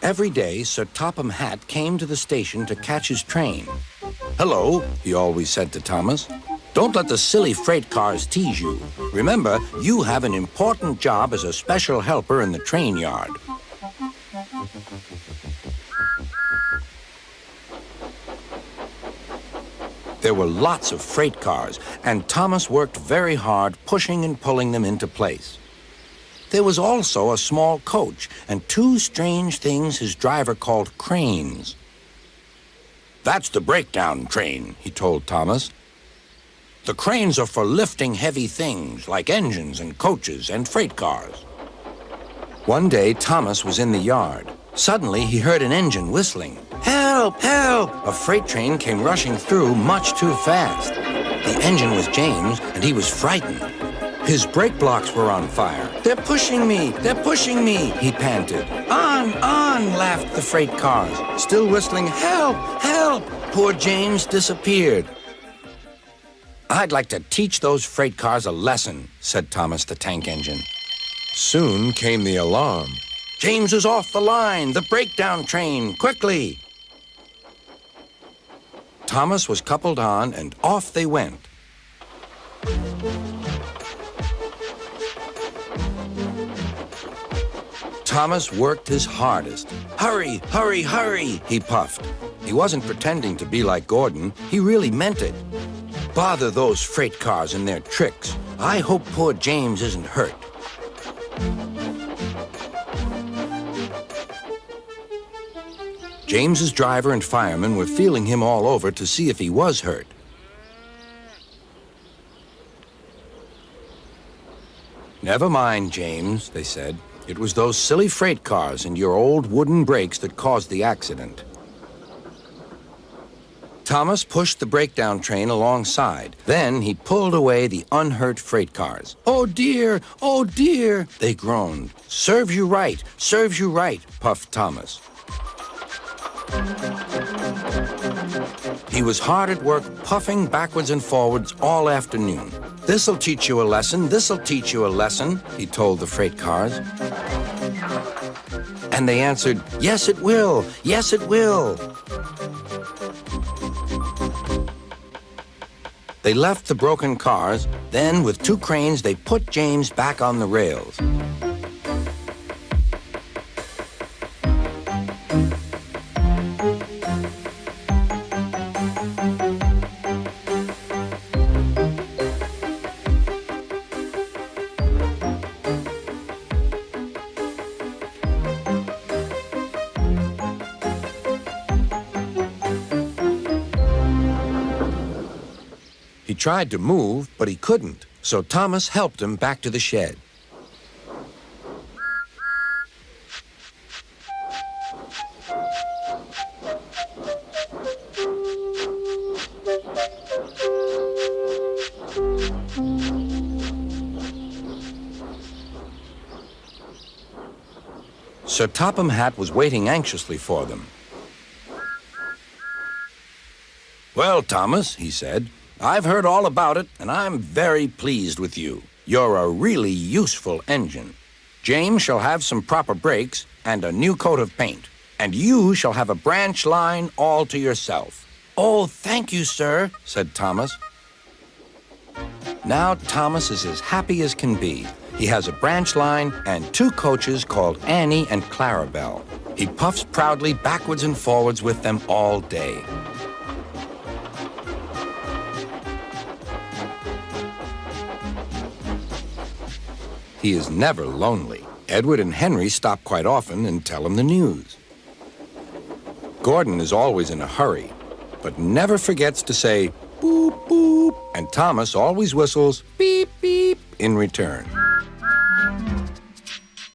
Every day, Sir Topham Hatt came to the station to catch his train. "Hello," he always said to Thomas. "Don't let the silly freight cars tease you. Remember, you have an important job as a special helper in the train yard." There were lots of freight cars, and Thomas worked very hard pushing and pulling them into place. There was also a small coach and two strange things his driver called cranes. "That's the breakdown train," he told Thomas. "The cranes are for lifting heavy things like engines and coaches and freight cars." One day, Thomas was in the yard. Suddenly, he heard an engine whistling. "Help! Help!" A freight train came rushing through much too fast. The engine was James, and he was frightened. His brake blocks were on fire. "They're pushing me! They're pushing me!" he panted. "On! On!" laughed the freight cars, still whistling, "Help! Help!" Poor James disappeared. "I'd like to teach those freight cars a lesson," said Thomas the tank engine. Soon came the alarm. "James is off the line! The breakdown train! Quickly!" Thomas was coupled on, and off they went. Thomas worked his hardest. "Hurry, hurry, hurry," he puffed. He wasn't pretending to be like Gordon. He really meant it. "Bother those freight cars and their tricks. I hope poor James isn't hurt." James's driver and firemen were feeling him all over to see if he was hurt. "Never mind, James," they said. "It was those silly freight cars and your old wooden brakes that caused the accident." Thomas pushed the breakdown train alongside. Then he pulled away the unhurt freight cars. "Oh dear, oh dear," they groaned. "Serves you right, serves you right," puffed Thomas. He was hard at work, puffing backwards and forwards all afternoon. "This'll teach you a lesson, this'll teach you a lesson," he told the freight cars. And they answered, "Yes, it will, yes, it will." They left the broken cars. Then, with two cranes, they put James back on the rails. He tried to move, but he couldn't, so Thomas helped him back to the shed. Sir Topham Hatt was waiting anxiously for them. "Well, Thomas," he said, "I've heard all about it, and I'm very pleased with you. You're a really useful engine. James shall have some proper brakes and a new coat of paint, and you shall have a branch line all to yourself." "Oh, thank you, sir," said Thomas. Now Thomas is as happy as can be. He has a branch line and two coaches called Annie and Clarabelle. He puffs proudly backwards and forwards with them all day. He is never lonely. Edward and Henry stop quite often and tell him the news. Gordon is always in a hurry, but never forgets to say, "Boop, boop," and Thomas always whistles, "Beep, beep," in return.